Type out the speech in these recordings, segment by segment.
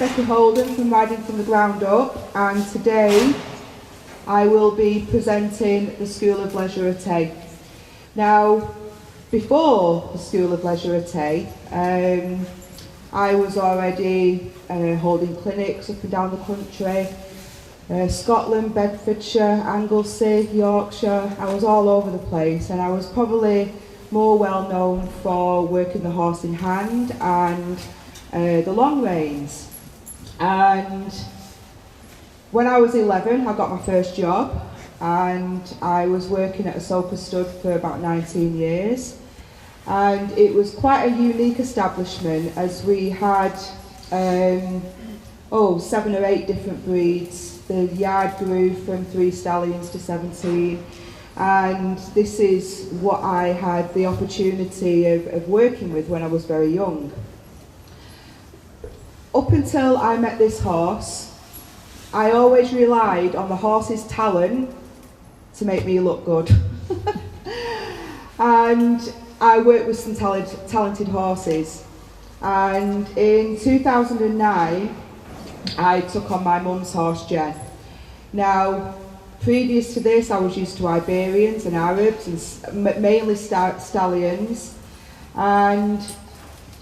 Becky Holden from Riding from the Ground Up, and today I will be presenting the School of Lérèreté. Now, before the School of Lérèreté, I was already holding clinics up and down the country, Scotland, Bedfordshire, Anglesey, Yorkshire. I was all over the place, and I was probably more well known for working the horse in hand and the long reins. And when I was 11, I got my first job, and I was working at a sofa stud for about 19 years. And it was quite a unique establishment, as we had 7 or 8 different breeds. The yard grew from 3 stallions to 17, and this is what I had the opportunity of working with when I was very young. Up until I met this horse, I always relied on the horse's talent to make me look good. And I worked with some talented horses. And in 2009, I took on my mum's horse, Jen. Now, previous to this, I was used to Iberians and Arabs, and mainly stallions. And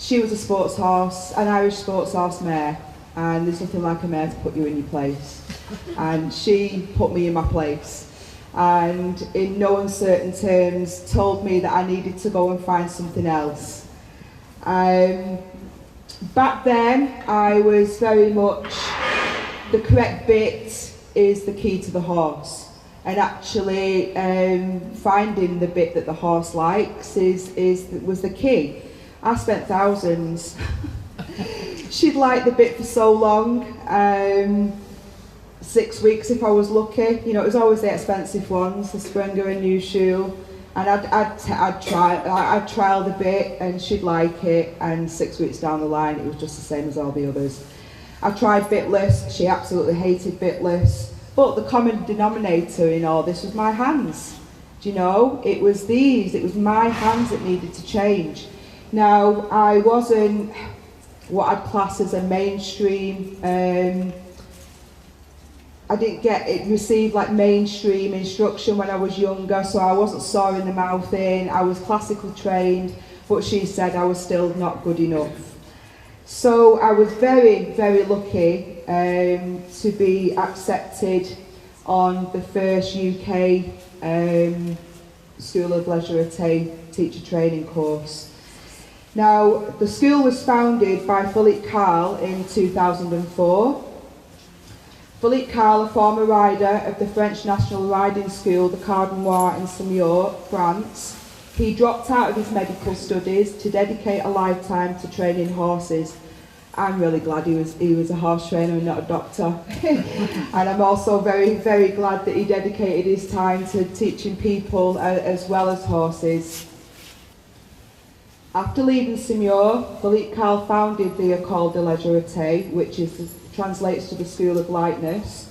she was a sports horse, an Irish sports horse mare, and there's nothing like a mare to put you in your place. And she put me in my place, and in no uncertain terms told me that I needed to go and find something else. Back then, I was very much, the correct bit is the key to the horse, and actually finding the bit that the horse likes was the key. I spent thousands. She'd liked the bit for so long, 6 weeks if I was lucky. You know, it was always the expensive ones, the Springer and New Shoe, and I'd trial the bit, and she'd like it, and 6 weeks down the line it was just the same as all the others. I tried bitless, she absolutely hated bitless, but the common denominator in all this was my hands. Do you know, it was my hands that needed to change. Now, I wasn't what I'd class as a mainstream, I didn't receive like mainstream instruction when I was younger, so I wasn't sawing the mouth in. I was classically trained, but she said I was still not good enough. So I was very, very lucky to be accepted on the first UK School of Lérèreté teacher training course. Now, the school was founded by Philippe Karl in 2004. Philippe Karl, a former rider of the French National Riding School, the Cardenois in Semur, France, he dropped out of his medical studies to dedicate a lifetime to training horses. I'm really glad he was a horse trainer and not a doctor. And I'm also very, very glad that he dedicated his time to teaching people as well as horses. After leaving Semur, Philippe Karl founded the École de Légèreté, which translates to the School of Lightness,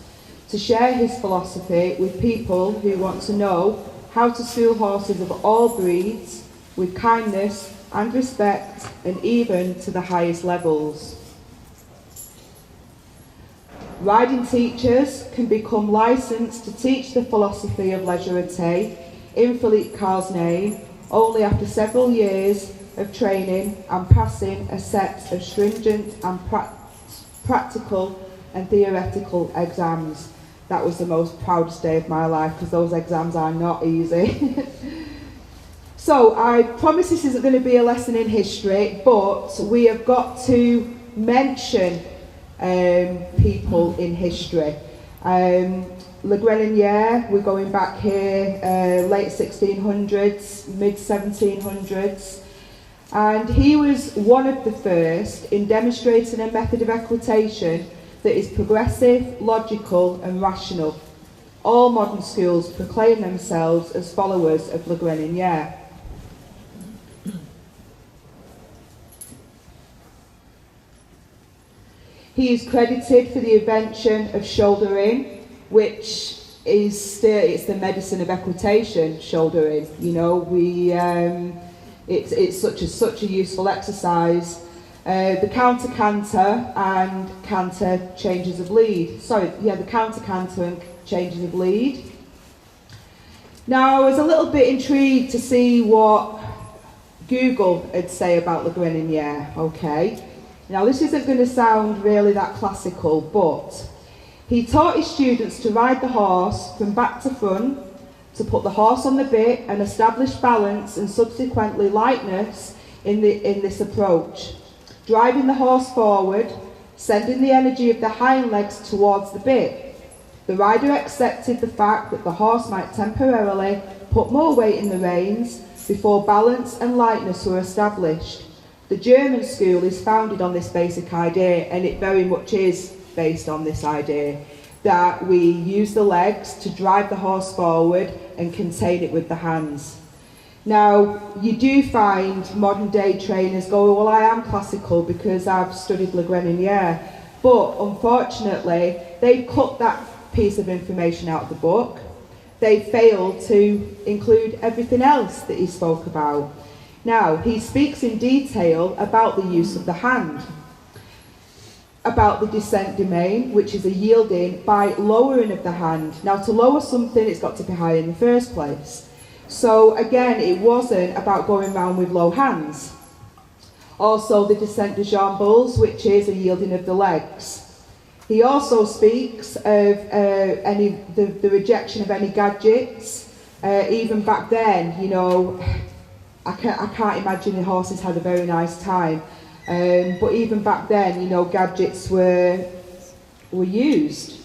to share his philosophy with people who want to know how to school horses of all breeds with kindness and respect, and even to the highest levels. Riding teachers can become licensed to teach the philosophy of légèreté in Philippe Karl's name only after several years of training and passing a set of stringent and practical and theoretical exams. That was the most proudest day of my life, because those exams are not easy. So I promise this isn't going to be a lesson in history, but we have got to mention people in history. Le Grenadier, we're going back here, late 1600s, mid 1700s. And he was one of the first in demonstrating a method of equitation that is progressive, logical and rational. All modern schools proclaim themselves as followers of Le Grenadier. He is credited for the invention of shouldering, which is it's the medicine of equitation, shouldering. You know, it's such a useful exercise. the counter-canter and canter changes of lead. Sorry, yeah, the counter-canter and changes of lead. Now, I was a little bit intrigued to see what Google would say about Le Greninier, okay? Now, this isn't going to sound really that classical, but he taught his students to ride the horse from back to front, to put the horse on the bit and establish balance and subsequently lightness in this approach. Driving the horse forward, sending the energy of the hind legs towards the bit. The rider accepted the fact that the horse might temporarily put more weight in the reins before balance and lightness were established. The German school is founded on this basic idea, and it very much is based on this idea, that we use the legs to drive the horse forward and contain it with the hands. Now, you do find modern day trainers go, well, I am classical because I've studied Le Greninier, but unfortunately, they've cut that piece of information out of the book. They failed to include everything else that he spoke about. Now, he speaks in detail about the use of the hand, about the descent domain, which is a yielding by lowering of the hand. Now, to lower something, it's got to be high in the first place. So again, it wasn't about going around with low hands. Also, the descent de jambes, which is a yielding of the legs. He also speaks of the rejection of any gadgets. Even back then, you know, I can't imagine the horses had a very nice time. But even back then, you know, gadgets were used.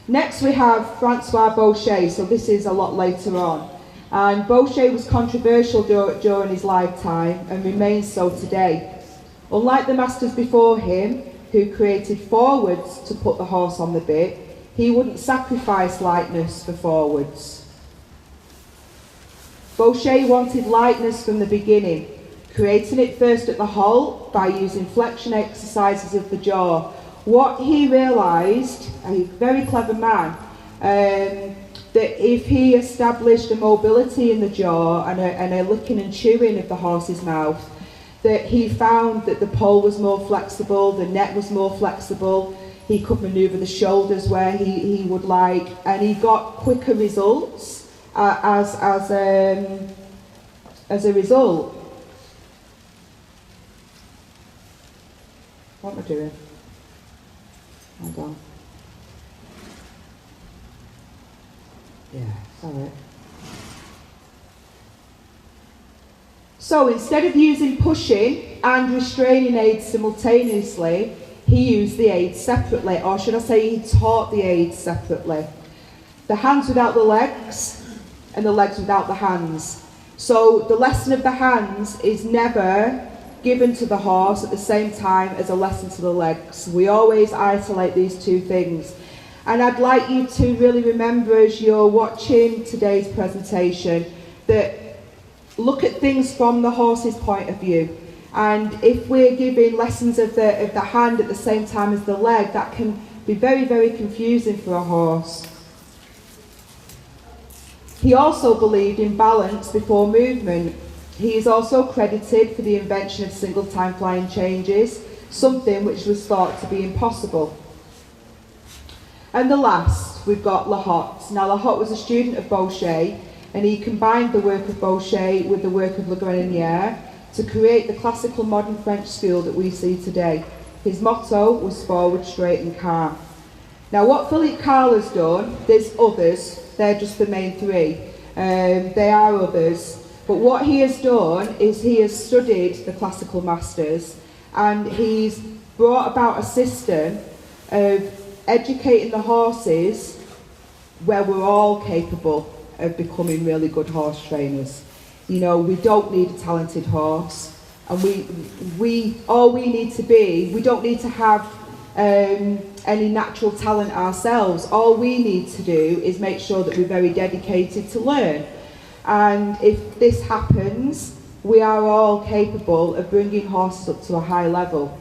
Next we have Francois Boucher, so this is a lot later on. And Boucher was controversial during his lifetime and remains so today. Unlike the masters before him, who created forwards to put the horse on the bit, he wouldn't sacrifice lightness for forwards. Boucher wanted lightness from the beginning, creating it first at the halt by using flexion exercises of the jaw. What he realised, a very clever man, that if he established a mobility in the jaw and a licking and chewing of the horse's mouth, that he found that the pole was more flexible, the neck was more flexible, he could manoeuvre the shoulders where he would like, and he got quicker results as a result. What am I doing? Hold on. Yeah, sorry. So instead of using pushing and restraining aids simultaneously, he used the aids separately, or should I say he taught the aids separately. The hands without the legs, and the legs without the hands. So the lesson of the hands is never given to the horse at the same time as a lesson to the legs. We always isolate these two things. And I'd like you to really remember as you're watching today's presentation that look at things from the horse's point of view. And if we're giving lessons of the hand at the same time as the leg, that can be very, very confusing for a horse. He also believed in balance before movement. He is also credited for the invention of single-time flying changes, something which was thought to be impossible. And the last, we've got La Hotte. Now, La Hotte was a student of Boucher, and he combined the work of Boucher with the work of Le Greninier to create the classical modern French school that we see today. His motto was forward, straight and calm. Now, what Philippe Karl has done, there's others, they're just the main three. There are others. But what he has done is he has studied the classical masters, and he's brought about a system of educating the horses where we're all capable of becoming really good horse trainers. You know, we don't need a talented horse, and all we need to be, we don't need to have any natural talent ourselves. All we need to do is make sure that we're very dedicated to learn. And if this happens, we are all capable of bringing horses up to a high level.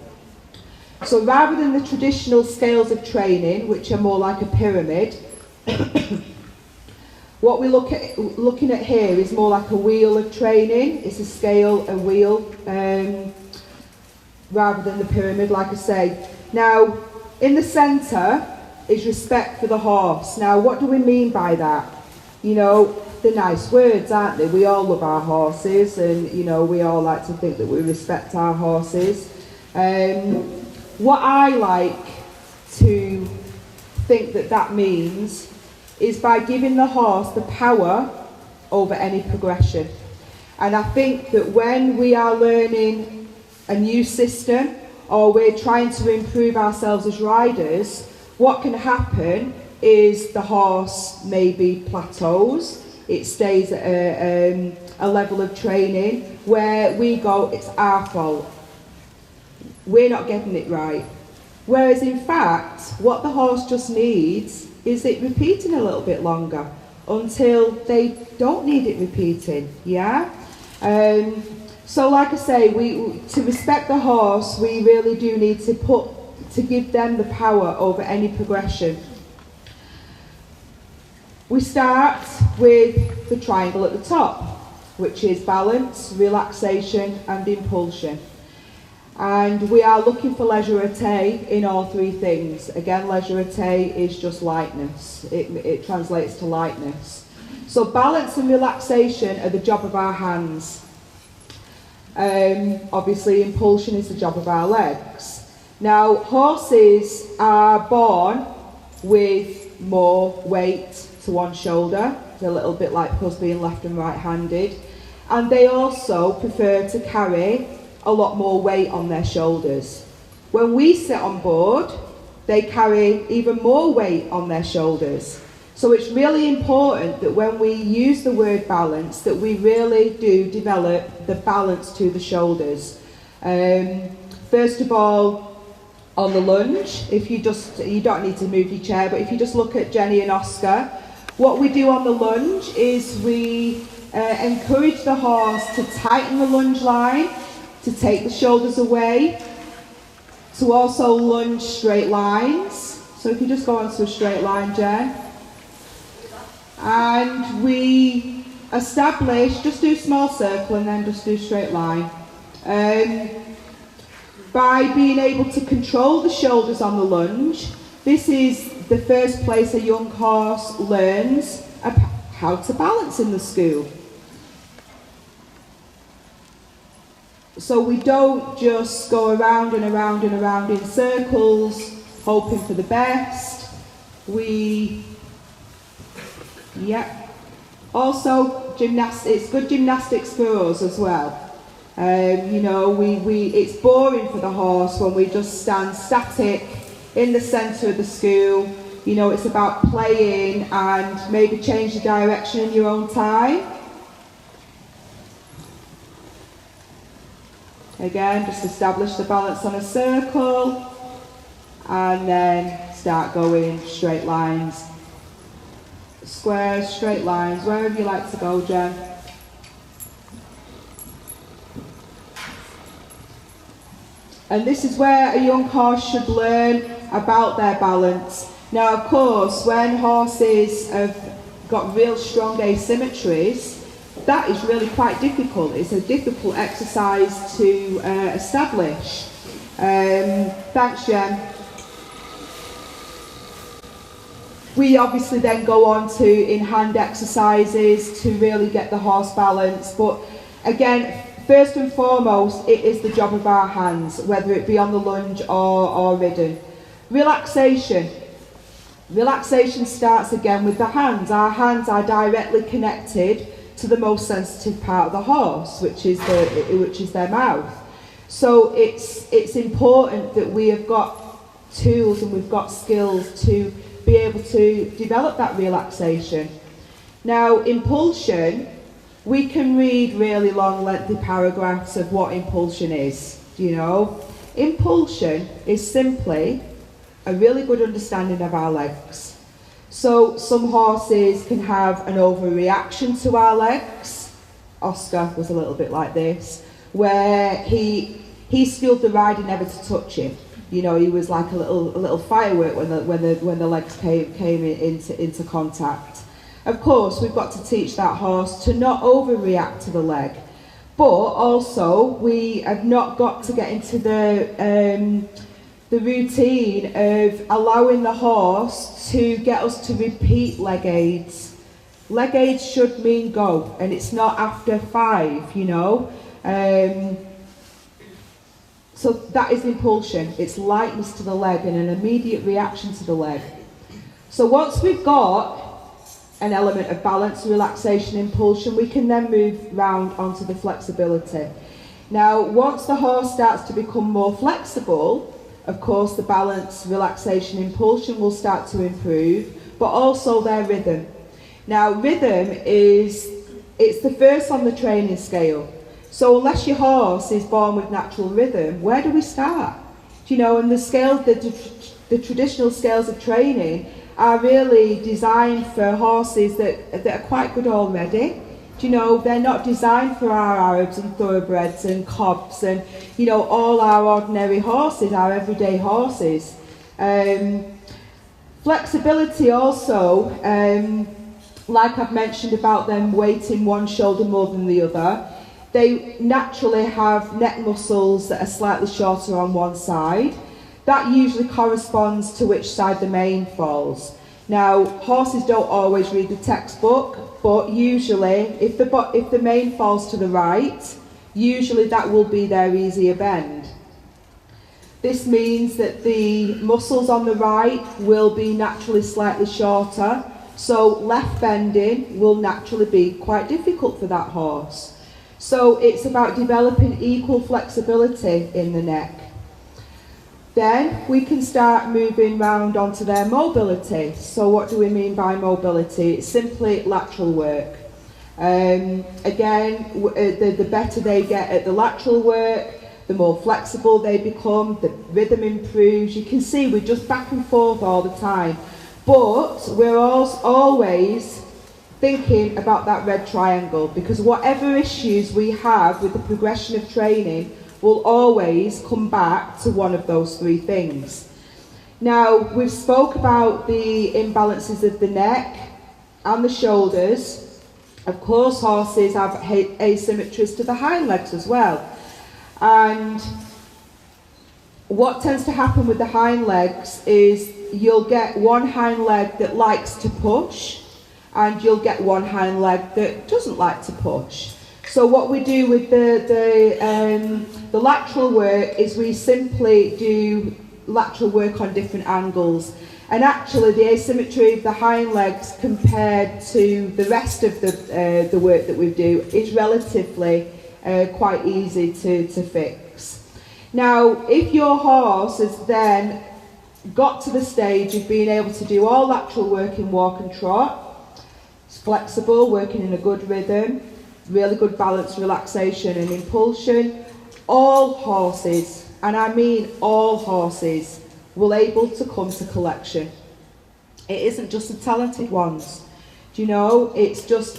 So rather than the traditional scales of training, which are more like a pyramid, what we're looking at here is more like a wheel of training. It's a scale, a wheel. rather than the pyramid, like I say. Now, in the centre is respect for the horse. Now, what do we mean by that? You know, they're nice words, aren't they? We all love our horses, and, you know, we all like to think that we respect our horses. What I like to think that that means is by giving the horse the power over any progression. And I think that when we are learning a new system, or we're trying to improve ourselves as riders, what can happen is the horse maybe plateaus, it stays at a level of training where we go, it's our fault, we're not getting it right. Whereas in fact, what the horse just needs is it repeating a little bit longer until they don't need it repeating, yeah? So like I say, to respect the horse, we really do need to give them the power over any progression. We start with the triangle at the top, which is balance, relaxation and impulsion. And we are looking for légèreté in all three things. Again, légèreté is just lightness. It translates to lightness. So balance and relaxation are the job of our hands. Obviously, impulsion is the job of our legs. Now, horses are born with more weight to one shoulder. It's a little bit like us being left and right-handed. And they also prefer to carry a lot more weight on their shoulders. When we sit on board, they carry even more weight on their shoulders. So it's really important that when we use the word balance, that we really do develop the balance to the shoulders. First of all, on the lunge, you don't need to move your chair, but if you just look at Jenny and Oskar, what we do on the lunge is we encourage the horse to tighten the lunge line, to take the shoulders away, to also lunge straight lines. So if you just go onto a straight line, Jen. And we establish, just do small circle and then just do straight line. By being able to control the shoulders on the lunge, this is the first place a young horse learns how to balance in the school. So we don't just go around and around and around in circles, hoping for the best. Also, it's good gymnastics for us as well. You know, it's boring for the horse when we just stand static in the centre of the school. You know, it's about playing and maybe change the direction in your own time. Again, just establish the balance on a circle and then start going straight lines. Squares, straight lines, wherever you like to go, Jen. And this is where a young horse should learn about their balance. Now, of course, when horses have got real strong asymmetries, that is really quite difficult. It's a difficult exercise to establish. Thanks, Jen. We obviously then go on to in-hand exercises to really get the horse balance. But again, first and foremost, it is the job of our hands, whether it be on the lunge or ridden. Relaxation. Relaxation starts again with the hands. Our hands are directly connected to the most sensitive part of the horse, which is their mouth. So it's important that we have got tools and we've got skills to be able to develop that relaxation. Now, impulsion, we can read really long, lengthy paragraphs of what impulsion is, you know. Impulsion is simply a really good understanding of our legs. So some horses can have an overreaction to our legs. Oskar was a little bit like this, where he skilled the rider never to touch him. You know, he was like a little firework when the legs came into contact. Of course, we've got to teach that horse to not overreact to the leg. But also, we have not got to get into the routine of allowing the horse to get us to repeat leg aids. Leg aids should mean go, and it's not after 5, you know. So that is impulsion. It's lightness to the leg and an immediate reaction to the leg. So once we've got an element of balance, relaxation, impulsion, we can then move round onto the flexibility. Now, once the horse starts to become more flexible, of course the balance, relaxation, impulsion will start to improve, but also their rhythm. Now, rhythm it's the first on the training scale. So unless your horse is born with natural rhythm, where do we start? Do you know, and the scales, the traditional scales of training are really designed for horses that are quite good already. Do you know, they're not designed for our Arabs and thoroughbreds and cobs and, you know, all our ordinary horses, our everyday horses. Flexibility also, like I've mentioned about them weighting one shoulder more than the other, they naturally have neck muscles that are slightly shorter on one side. That usually corresponds to which side the mane falls. Now, horses don't always read the textbook, but usually, if the mane falls to the right, usually that will be their easier bend. This means that the muscles on the right will be naturally slightly shorter, so left bending will naturally be quite difficult for that horse. So it's about developing equal flexibility in the neck. Then we can start moving round onto their mobility. So what do we mean by mobility? It's simply lateral work. Again, the better they get at the lateral work, the more flexible they become, the rhythm improves. You can see we're just back and forth all the time. But we're always thinking about that red triangle, because whatever issues we have with the progression of training will always come back to one of those 3 things. Now, we've spoke about the imbalances of the neck and the shoulders. Of course, horses have asymmetries to the hind legs as well. And what tends to happen with the hind legs is you'll get one hind leg that likes to push, and you'll get one hind leg that doesn't like to push. So what we do with the lateral work is we simply do lateral work on different angles. And actually the asymmetry of the hind legs compared to the rest of the work that we do is relatively quite easy to fix. Now, if your horse has then got to the stage of being able to do all lateral work in walk and trot, it's flexible, working in a good rhythm, really good balance, relaxation and impulsion, all horses, and I mean all horses, will able to come to collection. It isn't just the talented ones. Do you know, it's just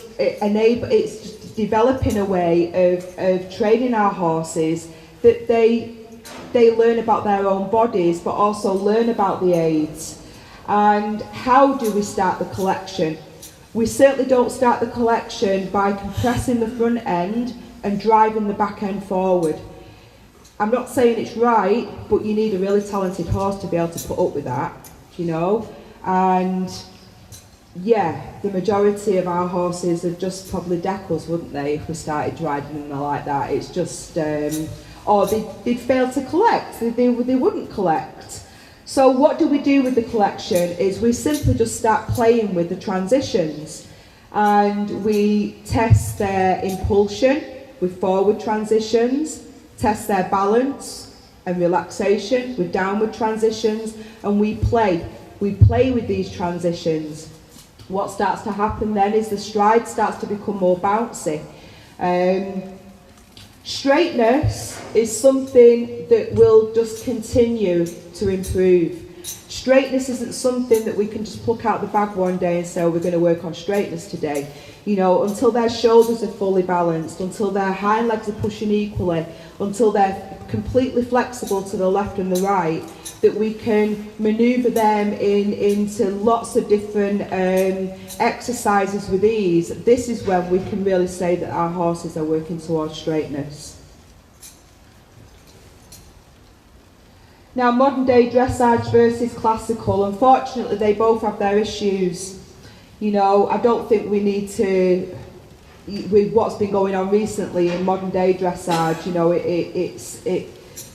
developing a way of training our horses that they learn about their own bodies, but also learn about the aids. And how do we start the collection? We certainly don't start the collection by compressing the front end and driving the back end forward. I'm not saying it's right, but you need a really talented horse to be able to put up with that, you know. And yeah, the majority of our horses would just probably deck us, wouldn't they, if we started driving them like that. It's just, or they'd fail to collect, they wouldn't collect. So what do we do with the collection is we simply just start playing with the transitions, and we test their impulsion with forward transitions, test their balance and relaxation with downward transitions, and we play with these transitions. What starts to happen then is the stride starts to become more bouncy. Straightness is something that will just continue to improve. Straightness isn't something that we can just pluck out the bag one day and say, oh, we're going to work on straightness today. You know, until their shoulders are fully balanced, until their hind legs are pushing equally, until they're completely flexible to the left and the right, that we can manoeuvre them into lots of different exercises with ease. This is when we can really say that our horses are working towards straightness. Now, modern day dressage versus classical, unfortunately they both have their issues. You know, I don't think we need to, with what's been going on recently in modern day dressage, you know,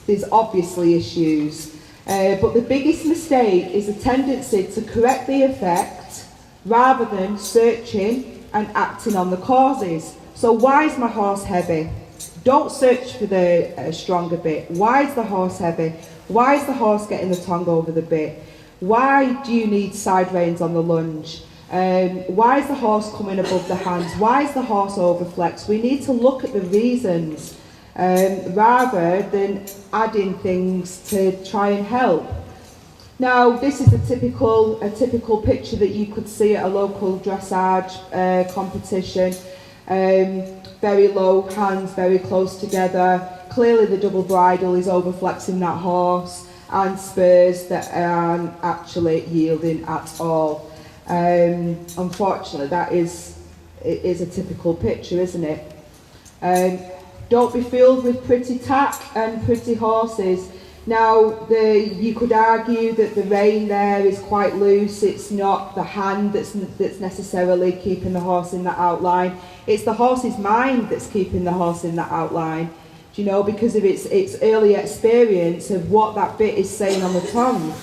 there's obviously issues. But the biggest mistake is a tendency to correct the effect rather than searching and acting on the causes. So why is my horse heavy? Don't search for the stronger bit. Why is the horse heavy? Why is the horse getting the tongue over the bit? Why do you need side reins on the lunge? Why is the horse coming above the hands? Why is the horse overflexed? We need to look at the reasons rather than adding things to try and help. Now, this is a typical picture that you could see at a local dressage competition. Very low hands, very close together. Clearly the double bridle is overflexing that horse, and spurs that aren't actually yielding at all. Unfortunately, it is a typical picture, isn't it? Don't be fooled with pretty tack and pretty horses. Now, you could argue that the rein there is quite loose. It's not the hand that's necessarily keeping the horse in that outline. It's the horse's mind that's keeping the horse in that outline. Do you know, because of its early experience of what that bit is saying on the tongue.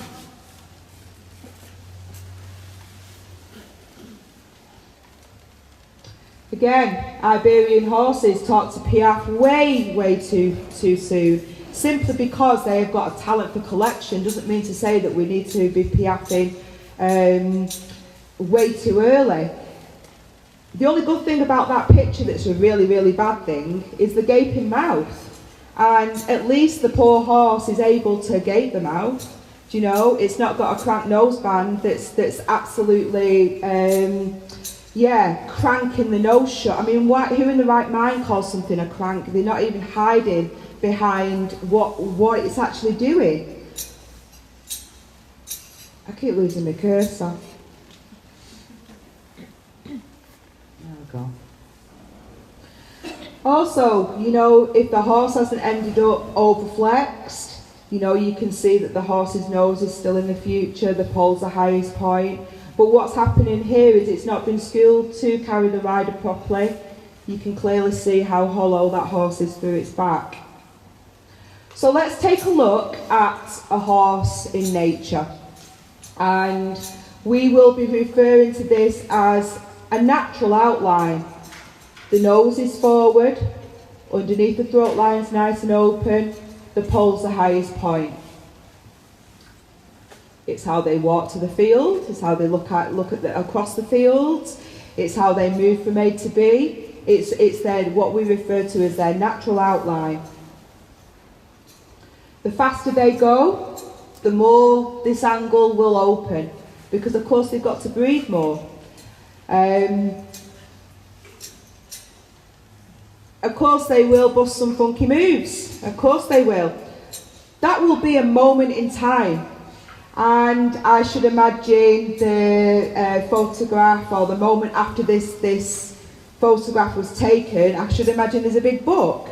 Again, Iberian horses taught to piaffe way too soon. Simply because they have got a talent for collection doesn't mean to say that we need to be piaffing way too early. The only good thing about that picture that's a really bad thing is the gaping mouth. And at least the poor horse is able to gape the mouth. Do you know, it's not got a cranked noseband that's absolutely, cranking the nose shut. I mean, who in the right mind calls something a crank? They're not even hiding behind what it's actually doing. I keep losing my cursor. There we go. Also, you know, if the horse hasn't ended up overflexed, you know, you can see that the horse's nose is still in the future, the pole's the highest point. But what's happening here is it's not been schooled to carry the rider properly. You can clearly see how hollow that horse is through its back. So let's take a look at a horse in nature. And we will be referring to this as a natural outline. The nose is forward, underneath the throat line's nice and open, the pole's the highest point. It's how they walk to the field, it's how they look across the fields, it's how they move from A to B. It's what we refer to as their natural outline. The faster they go, the more this angle will open, because of course they've got to breathe more. Of course they will bust some funky moves, of course they will. That will be a moment in time, and I should imagine the photograph, or the moment after this photograph was taken, I should imagine there's a big book.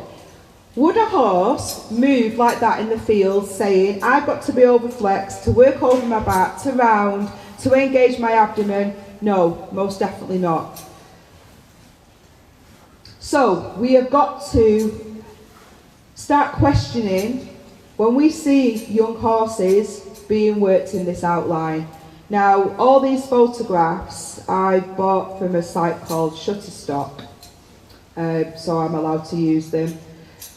Would a horse move like that in the field, saying, I've got to be overflexed, to work over my back, to round, to engage my abdomen? No, most definitely not. So we have got to start questioning when we see young horses being worked in this outline. Now, all these photographs I bought from a site called Shutterstock, so I'm allowed to use them.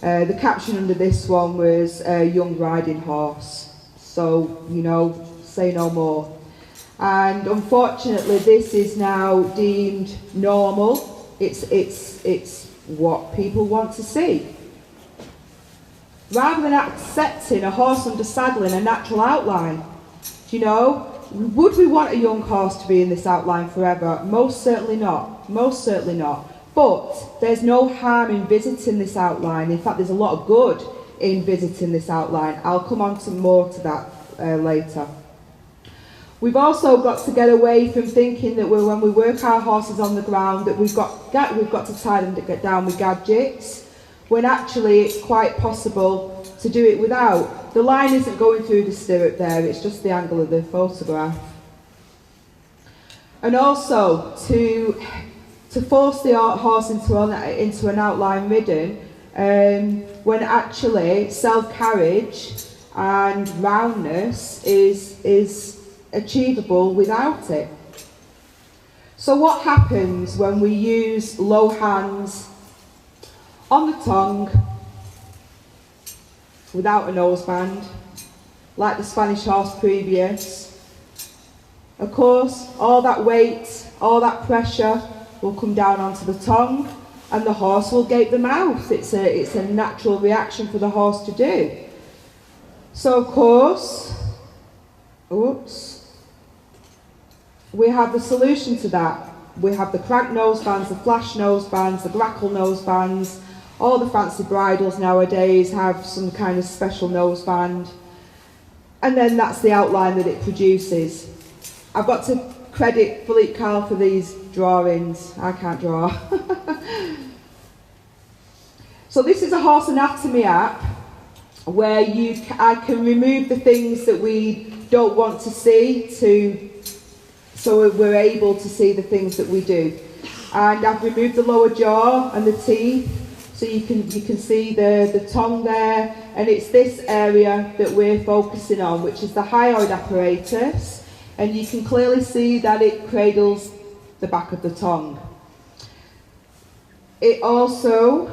The caption under this one was young riding horse, so, you know, say no more. And unfortunately this is now deemed normal. It's what people want to see. Rather than accepting a horse under saddle in a natural outline, Do you know? Would we want a young horse to be in this outline forever? Most certainly not. Most certainly not. But there's no harm in visiting this outline. In fact, there's a lot of good in visiting this outline. I'll come on to more to that later. We've also got to get away from thinking that when we work our horses on the ground that we've got to tie them to get down with gadgets, when actually it's quite possible to do it without. The line isn't going through the stirrup there, it's just the angle of the photograph. And also to force the horse into an outline ridden, when actually self-carriage and roundness is achievable without it. So what happens when we use low hands on the tongue without a noseband, like the Spanish horse previous? Of course, all that weight, all that pressure will come down onto the tongue and the horse will gape the mouth. It's a natural reaction for the horse to do. So of course, we have the solution to that. We have the crank nosebands, the flash nosebands, the grackle nosebands. All the fancy bridles nowadays have some kind of special noseband. And then that's the outline that it produces. I've got to credit Philippe Karl for these drawings. I can't draw. So this is a horse anatomy app where I can remove the things that we don't want to see so we're able to see the things that we do. And I've removed the lower jaw and the teeth, so you can see the tongue there, and it's this area that we're focusing on, which is the hyoid apparatus, and you can clearly see that it cradles the back of the tongue. It also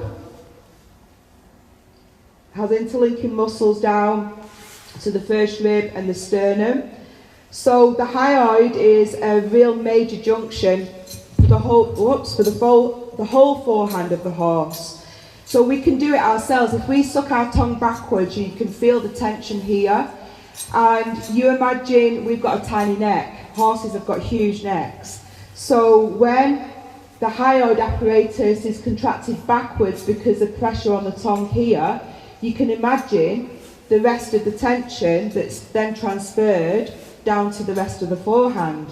has interlinking muscles down to the first rib and the sternum. So the hyoid is a real major junction for the whole forehand of the horse. So we can do it ourselves. If we suck our tongue backwards, you can feel the tension here. And you imagine we've got a tiny neck. Horses have got huge necks. So when the hyoid apparatus is contracted backwards because of pressure on the tongue here, you can imagine the rest of the tension that's then transferred down to the rest of the forehand.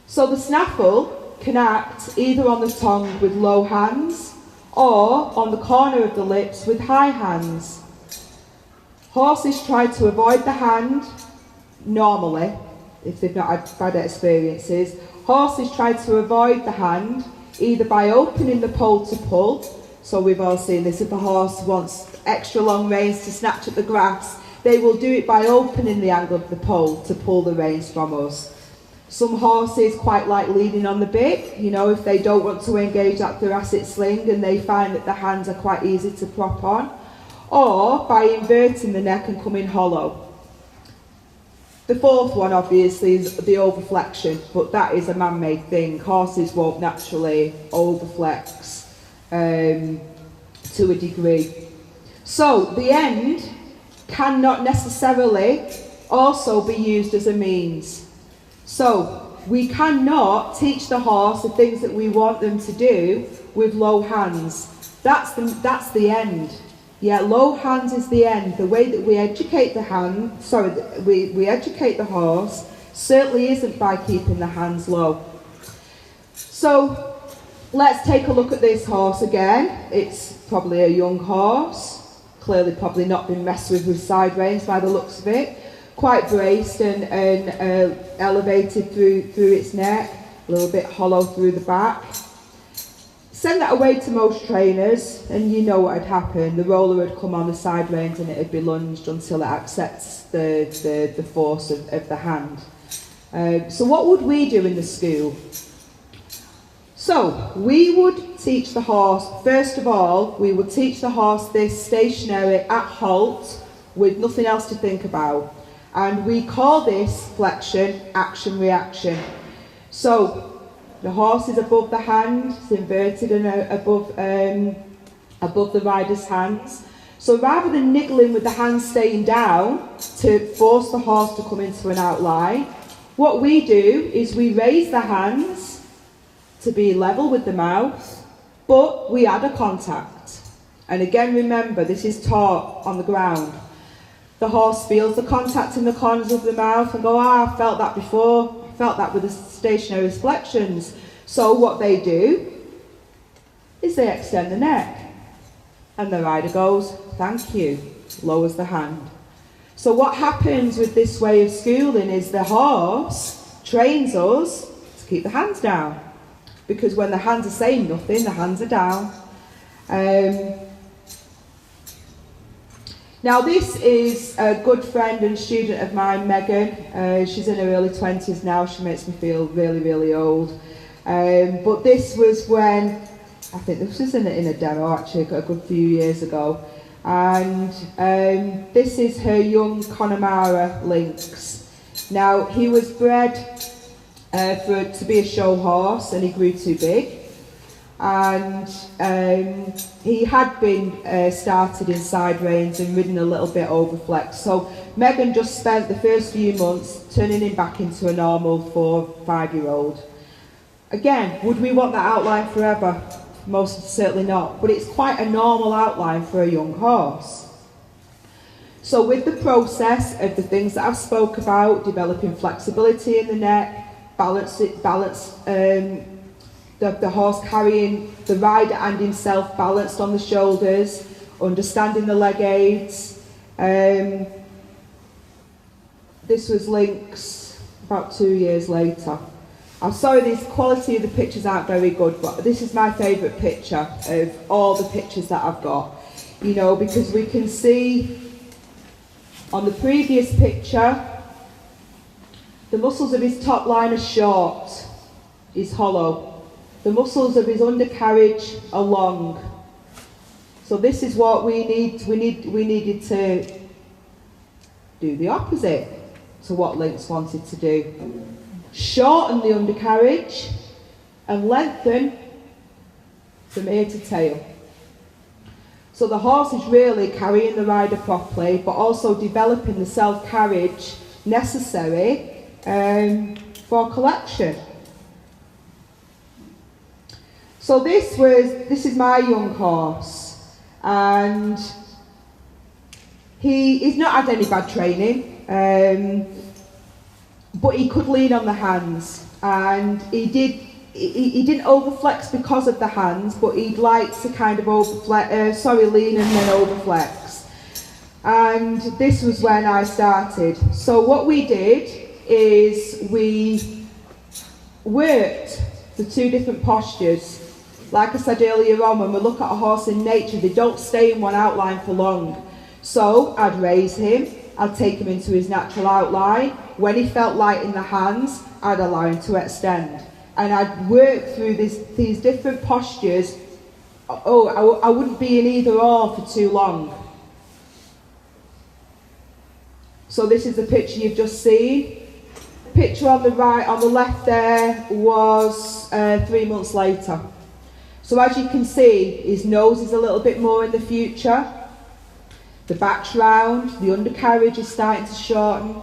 So the snaffle can act either on the tongue with low hands or on the corner of the lips with high hands. Horses try to avoid the hand normally, if they've not had bad experiences. Horses try to avoid the hand either by opening the pole to pull. So we've all seen this, if a horse wants extra long reins to snatch at the grass, they will do it by opening the angle of the pole to pull the reins from us. Some horses quite like leaning on the bit, you know, if they don't want to engage that thoracic sling and they find that the hands are quite easy to prop on, or by inverting the neck and coming hollow. The fourth one obviously is the overflexion, but that is a man-made thing. Horses won't naturally overflex to a degree. So the end cannot necessarily also be used as a means. So we cannot teach the horse the things that we want them to do with low hands. That's the end. Yeah, low hands is the end. The way that we educate we educate the horse certainly isn't by keeping the hands low. So let's take a look at this horse again. It's probably a young horse. Clearly probably not been messed with side reins by the looks of it. Quite braced and elevated through its neck, a little bit hollow through the back. Send that away to most trainers and you know what had happened. The roller would come on the side reins and it would be lunged until it accepts the force of the hand. So what would we do in the school? So we would teach the horse, first of all, we would teach the horse this stationary at halt with nothing else to think about. And we call this flexion action reaction. So the horse is above the hand, it's inverted and above the rider's hands. So rather than niggling with the hands staying down to force the horse to come into an outline, what we do is we raise the hands to be level with the mouth, but we add a contact. And again, remember, this is taught on the ground. The horse feels the contact in the corners of the mouth and go, I felt that before, I felt that with the stationary flexions. So what they do is they extend the neck. And the rider goes, thank you, lowers the hand. So what happens with this way of schooling is the horse trains us to keep the hands down. Because when the hands are saying nothing, the hands are down. Now this is a good friend and student of mine, Megan. She's in her early 20s now. She makes me feel really, really old. But this was when, I think this was in a demo actually a good few years ago. And this is her young Connemara lynx. Now he was bred to be a show horse, and he grew too big. And he had been started in side reins and ridden a little bit overflex. So Megan just spent the first few months turning him back into a normal 4-5-year-old. Again, would we want that outline forever? Most certainly not, but it's quite a normal outline for a young horse. So with the process of the things that I've spoke about, developing flexibility in the neck, the horse carrying the rider and himself balanced on the shoulders, understanding the leg aids. This was Lynx about 2 years later. I'm sorry, the quality of the pictures aren't very good, but this is my favourite picture of all the pictures that I've got. You know, because we can see on the previous picture, the muscles of his top line are short, he's hollow. The muscles of his undercarriage are long. So this is what we need. We needed to do the opposite to what Lynx wanted to do. Shorten the undercarriage and lengthen from ear to tail. So the horse is really carrying the rider properly, but also developing the self-carriage necessary for collection. So this is my young horse, and he's not had any bad training, but he could lean on the hands, and he didn't overflex because of the hands, but he'd like to kind of lean and then overflex. And this was when I started. So what we did is we worked the two different postures. Like I said earlier on, when we look at a horse in nature, they don't stay in one outline for long. So I'd raise him, I'd take him into his natural outline. When he felt light in the hands, I'd allow him to extend. And I'd work through these different postures. I wouldn't be in either or for too long. So this is the picture you've just seen. The picture on the left there was 3 months later. So as you can see, his nose is a little bit more in the future. The back's round, the undercarriage is starting to shorten.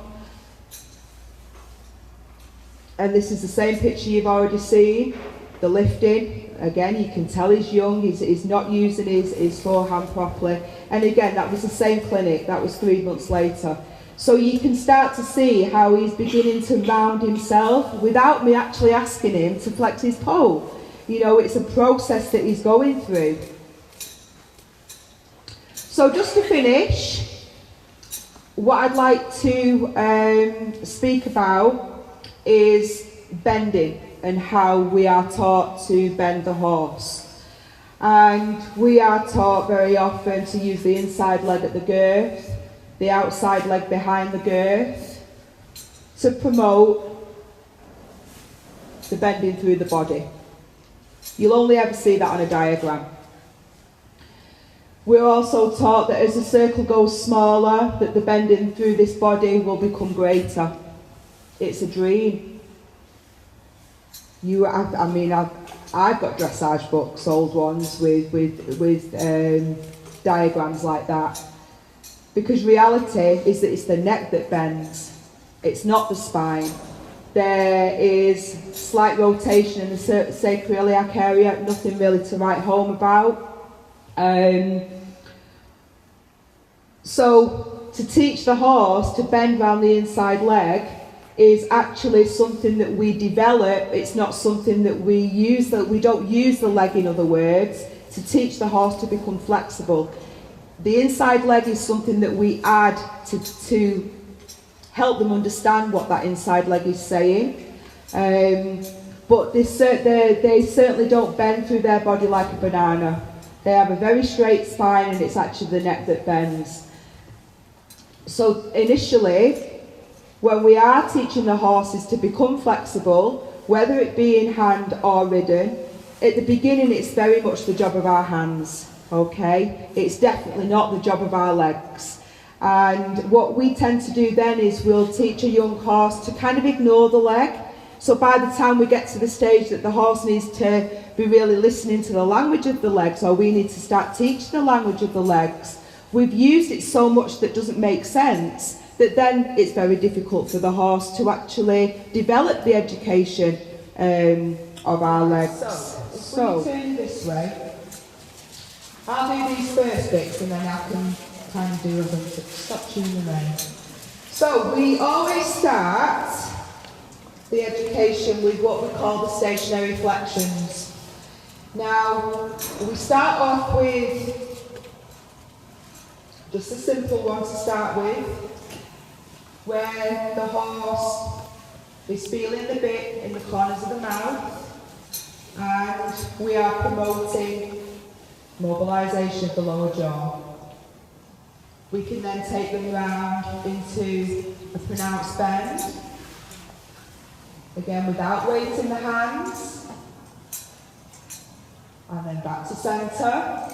And this is the same picture you've already seen. The lifting, again, you can tell he's young, he's not using his forehand properly. And again, that was the same clinic, that was 3 months later. So you can start to see how he's beginning to round himself without me actually asking him to flex his pole. You know, it's a process that he's going through. So just to finish, what I'd like to speak about is bending and how we are taught to bend the horse. And we are taught very often to use the inside leg at the girth, the outside leg behind the girth, to promote the bending through the body. You'll only ever see that on a diagram. We're also taught that as the circle goes smaller, that the bending through this body will become greater. It's a dream. I've got dressage books, old ones, with diagrams like that. Because reality is that it's the neck that bends, it's not the spine. There is slight rotation in the sacroiliac area, nothing really to write home about. So to teach the horse to bend round the inside leg is actually something that we develop. It's not something that we use, that we don't use the leg, in other words, to teach the horse to become flexible. The inside leg is something that we add to help them understand what that inside leg is saying. But they certainly don't bend through their body like a banana. They have a very straight spine, and it's actually the neck that bends. So initially, when we are teaching the horses to become flexible, whether it be in hand or ridden, at the beginning it's very much the job of our hands, okay? It's definitely not the job of our legs. And what we tend to do then is we'll teach a young horse to kind of ignore the leg. So by the time we get to the stage that the horse needs to be really listening to the language of the legs, or we need to start teaching the language of the legs, we've used it so much that doesn't make sense, that then it's very difficult for the horse to actually develop the education of our legs. So when you turn this way, I'll do these first bits and then I can kind of do a little bit. Stop tuning the rain. So we always start the education with what we call the stationary flexions. Now, we start off with just a simple one to start with, where the horse is feeling the bit in the corners of the mouth, and we are promoting mobilisation of the lower jaw. We can then take them round into a pronounced bend, again without weight in the hands, and then back to centre,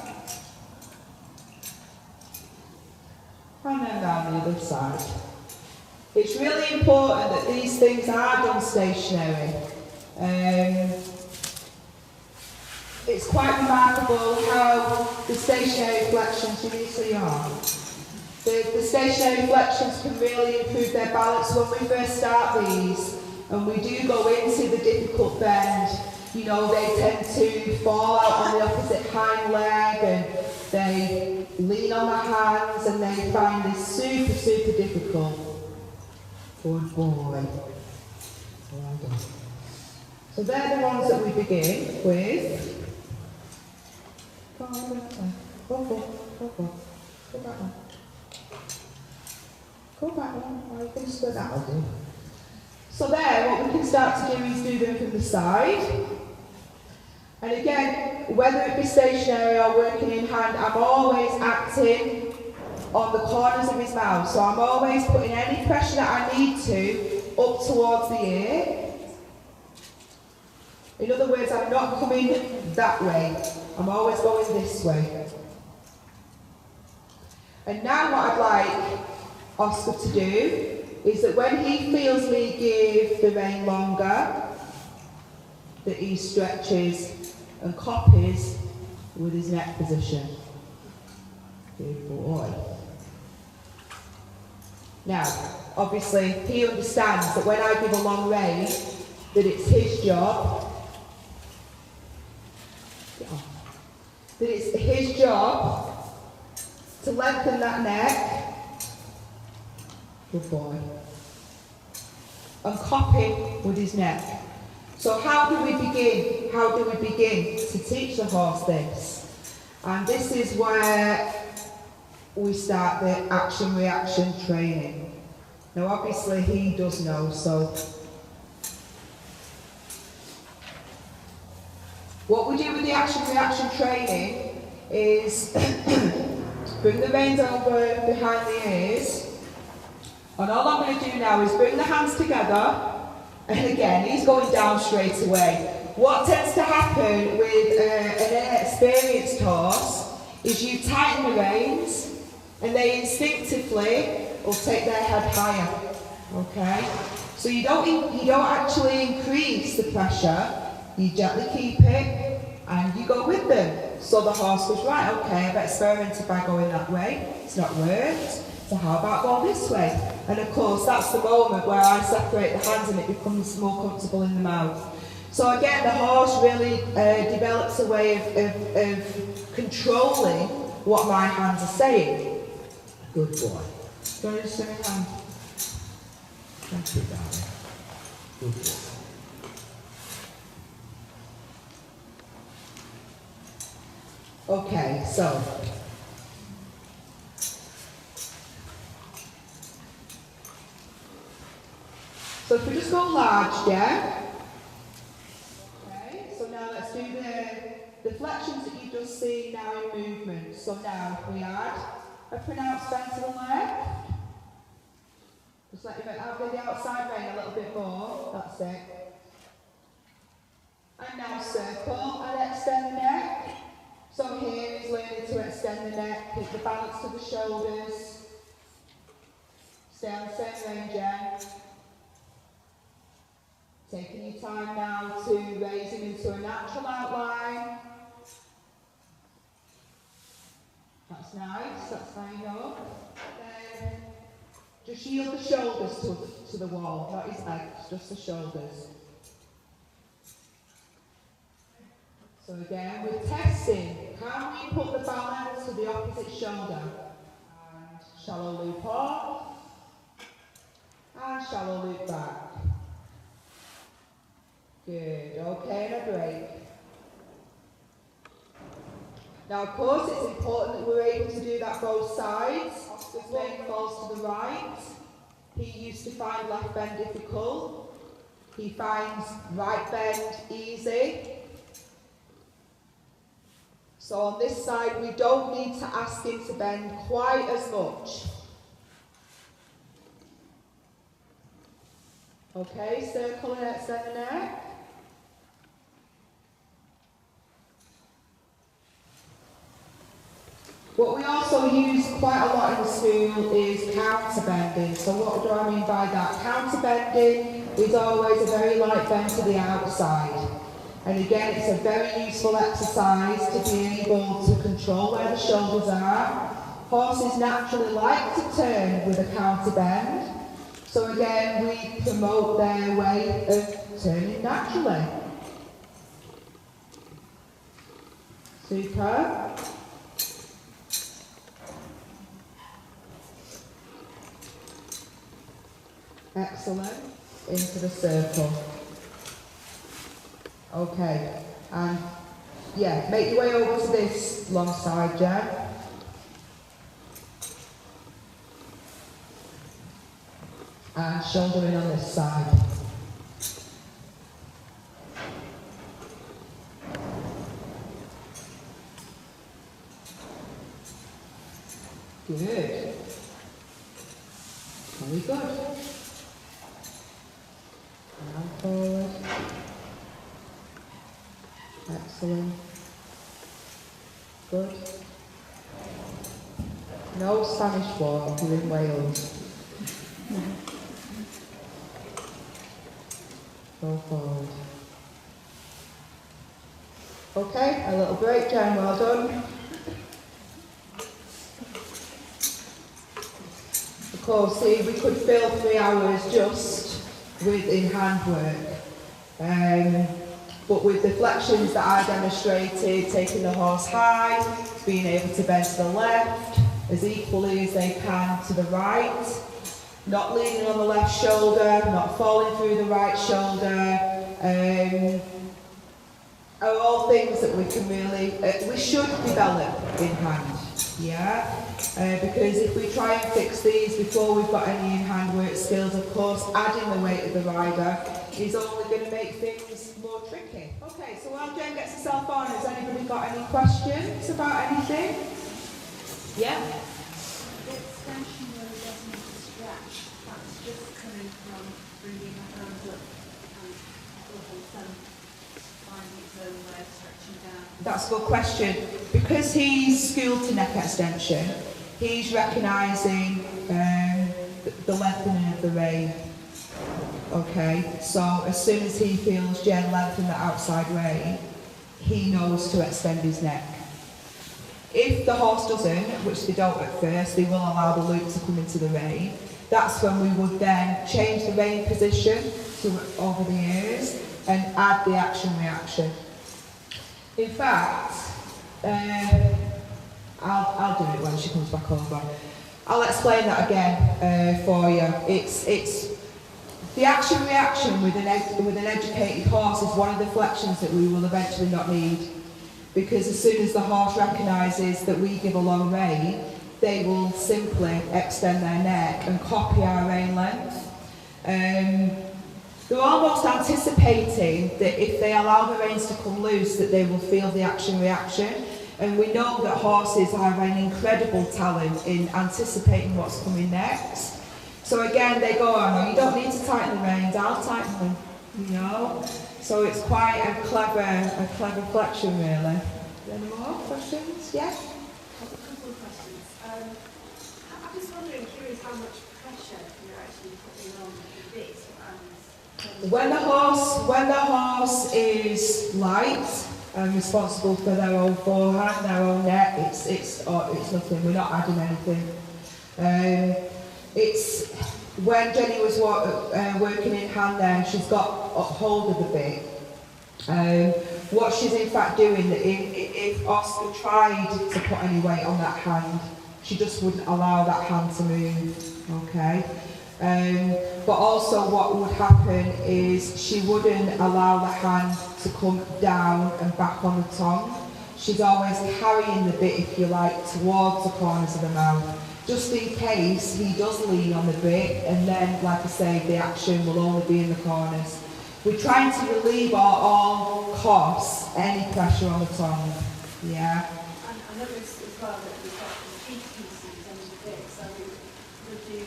and then round the other side. It's really important that these things are done stationary. It's quite remarkable how the stationary flexions usually are. The stationary flexions can really improve their balance when we first start these, and we do go into the difficult bend. You know, they tend to fall out on the opposite hind leg, and they lean on their hands, and they find this super, super difficult. Good boy. Well done. So they're the ones that we begin with. Go on, go back one. Go back one. Go back one. Or you can split that will do. So there, what we can start to do is do them from the side. And again, whether it be stationary or working in hand, I'm always acting on the corners of his mouth. So I'm always putting any pressure that I need to up towards the ear. In other words, I'm not coming that way. I'm always going this way. And now what I'd like Oskar to do is that when he feels me give the rein longer, that he stretches and copies with his neck position. Good boy. Now, obviously, he understands that when I give a long rein, that it's his job. That it's his job to lengthen that neck. Good boy. And copy with his neck. So how do we begin? How do we begin to teach the horse this? And this is where we start the action-reaction training. Now obviously he does know, so what we do with the action-reaction training is bring the reins over behind the ears, and all I'm going to do now is bring the hands together, and again he's going down straight away. What tends to happen with an inexperienced horse is you tighten the reins and they instinctively will take their head higher, okay? So you don't actually increase the pressure, you gently keep it and you go with them. So the horse goes, right, okay, I've experimented by going that way, it's not worked, so how about going this way? And of course, that's the moment where I separate the hands and it becomes more comfortable in the mouth. So again, the horse really develops a way of controlling what my hands are saying. Good boy. Do you want to just say hand? Thank you, darling. Good boy. Okay, so if we just go large, yeah? Okay, so now let's do the flexions that you've just seen now in movement. So now if we add a pronounced bend to the left, just let your out the outside rein a little bit more, that's it. And now circle and extend the neck. So here is learning to extend the neck, keep the balance to the shoulders. Stay on the same range, yeah. Taking your time now to raise him into a natural outline. That's nice, that's fine up. Then just yield the shoulders to the wall, not his legs, just the shoulders. So again, we're testing, can we put the balance to the opposite shoulder? And shallow loop up, and shallow loop back. Good, okay, and a break. Now of course it's important that we're able to do that both sides. Oscar's leg falls to the right. He used to find left bend difficult. He finds right bend easy. So on this side, we don't need to ask him to bend quite as much. Okay, circle and extend the neck. What we also use quite a lot in the school is counter bending. So what do I mean by that? Counter bending is always a very light bend to the outside. And again, it's a very useful exercise to be able to control where the shoulders are. Horses naturally like to turn with a counter bend. So again, we promote their way of turning naturally. Super. Excellent. Into the circle. Okay, and yeah, make your way over to this long side, yeah? And shoulder in on this side. Good. Very good. And forward. Excellent. Good. No Spanish war, you're in Wales. Go forward. Okay, a little break, Jen, well done. Of course, see, we could fill 3 hours just with in-hand work. But with the flexions that I demonstrated, taking the horse high, being able to bend to the left, as equally as they can to the right, not leaning on the left shoulder, not falling through the right shoulder, are all things that we can really, we should develop in hand, yeah? Because if we try and fix these before we've got any in-hand work skills, of course, adding the weight of the rider is only going to make things more tricky. Okay, so while Jen gets herself on, has anybody got any questions about anything? Yeah? The extension where he doesn't have to stretch, that's just coming from bringing the hands up and finding his own way of stretching down. That's a good question. Because he's schooled to neck extension, he's recognising the lengthening of the rein. Okay, so as soon as he feels Jen lengthen the outside rein, he knows to extend his neck. If the horse doesn't, which they don't at first, they will allow the loop to come into the rein. That's when we would then change the rein position to over the ears and add the action-reaction. In fact, I'll do it when she comes back over. I'll explain that again for you. It's the action-reaction with an educated horse is one of the flexions that we will eventually not need, because as soon as the horse recognises that we give a long rein, they will simply extend their neck and copy our rein length. They're almost anticipating that if they allow the reins to come loose, that they will feel the action-reaction. And we know that horses have an incredible talent in anticipating what's coming next. So again, they go, oh no, you don't need to tighten the reins, I'll tighten them, you know. So it's quite a clever flexion, really. Any more questions? Yeah? I have a couple of questions. I'm just wondering, curious, how much pressure you're actually putting on the bit. When the horse is light and responsible for their own forehand, their own neck, it's nothing. We're not adding anything. It's when Jenny was working in hand there, she's got hold of the bit. What she's in fact doing, if Oskar tried to put any weight on that hand, she just wouldn't allow that hand to move, okay? But also what would happen is she wouldn't allow the hand to come down and back on the tongue. She's always carrying the bit, if you like, towards the corners of the mouth, just in case he does lean on the bit, and then, like I say, the action will only be in the corners. We're trying to relieve at all costs any pressure on the tongue. Yeah. And I noticed as well that we've got the teeth pieces on the bit, so would you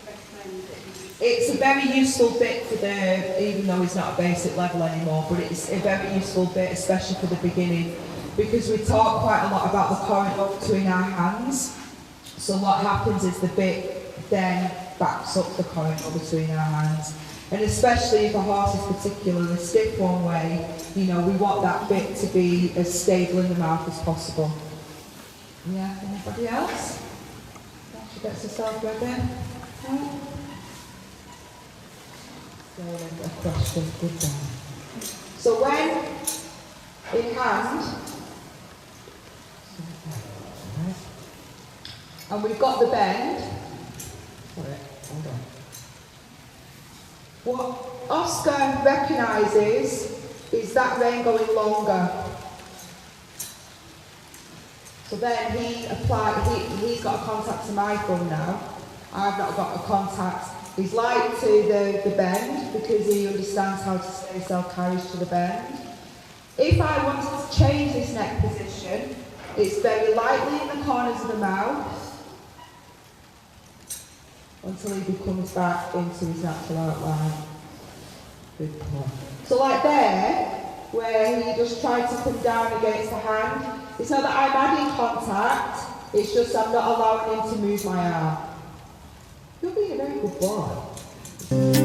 recommend that you... It's a very useful bit for even though it's not a basic level anymore, but it's a very useful bit, especially for the beginning, because we talk quite a lot about the corridor between our hands. So what happens is the bit then backs up the corridor between our hands. And especially if a horse is particularly stiff one way, you know, we want that bit to be as stable in the mouth as possible. Yeah, anybody else? She gets herself ready. A question, good one. So when in hand, and we've got the bend, sorry, hold on. What Oskar recognises is that rein going longer. So then he's got a contact to my thumb now. I've not got a contact. He's light to the bend because he understands how to stay self-carriage to the bend. If I wanted to change this neck position, it's very lightly in the corners of the mouth until he becomes back into his natural outline. Good point. So like there, where he just tried to come down against the hand, it's not that I'm adding contact, it's just I'm not allowing him to move my arm. You're being a very good boy.